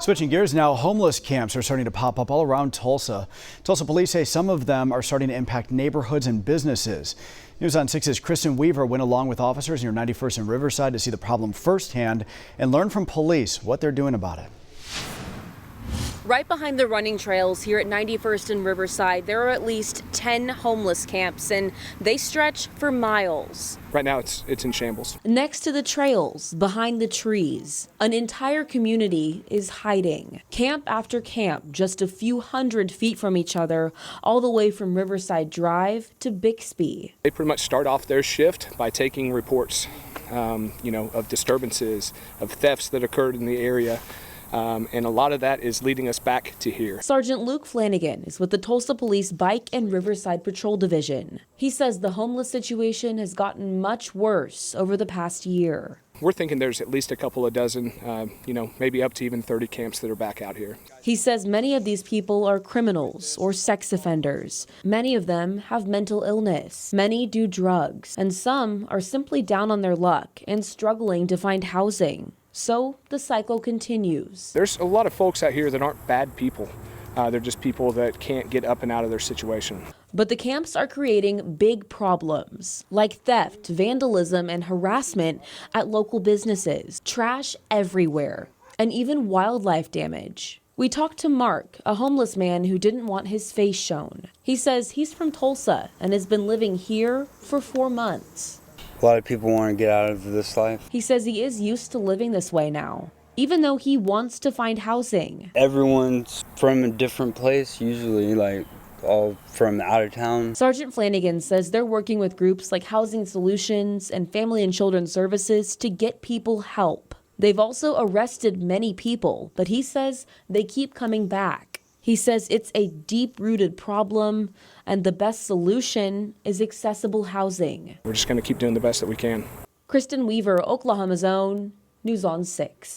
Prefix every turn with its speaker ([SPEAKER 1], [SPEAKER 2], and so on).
[SPEAKER 1] Switching gears now, homeless camps are starting to pop up all around Tulsa. Tulsa Police say some of them are starting to impact neighborhoods and businesses. News on 6's Kristen Weaver went along with officers near 91st and Riverside to see the problem firsthand and learn from police what they're doing about it.
[SPEAKER 2] Right behind the running trails here at 91st and Riverside, there are at least 10 homeless camps, and they stretch for miles.
[SPEAKER 3] Right now, it's in shambles.
[SPEAKER 2] Next to the trails, behind the trees, an entire community is hiding. Camp after camp, just a few hundred feet from each other, all the way from Riverside Drive to Bixby.
[SPEAKER 3] They pretty much start off their shift by taking reports, of disturbances, of thefts that occurred in the area. And a lot of that is leading us back to here.
[SPEAKER 2] Sergeant Luke Flanagan is with the Tulsa Police Bike and Riverside Patrol Division. He says the homeless situation has gotten much worse over the past year.
[SPEAKER 3] We're thinking there's at least a couple of dozen, maybe up to even 30 camps that are back out here.
[SPEAKER 2] He says many of these people are criminals or sex offenders. Many of them have mental illness. Many do drugs, and some are simply down on their luck and struggling to find housing. So the cycle continues.
[SPEAKER 3] There's a lot of folks out here that aren't bad people. They're just people that can't get up and out of their situation.
[SPEAKER 2] But the camps are creating big problems like theft, vandalism, and harassment at local businesses, trash everywhere, and even wildlife damage. We talked to Mark, a homeless man who didn't want his face shown. He says he's from Tulsa and has been living here for 4 months.
[SPEAKER 4] A lot of people want to get out of this life.
[SPEAKER 2] He says he is used to living this way now, even though he wants to find housing.
[SPEAKER 4] Everyone's from a different place, usually all from out of town.
[SPEAKER 2] Sergeant Flanagan says they're working with groups like Housing Solutions and Family and Children's Services to get people help. They've also arrested many people, but he says they keep coming back. He says it's a deep-rooted problem, and the best solution is accessible housing.
[SPEAKER 3] We're just going to keep doing the best that we can.
[SPEAKER 2] Kristen Weaver, Oklahoma's Own, News on 6.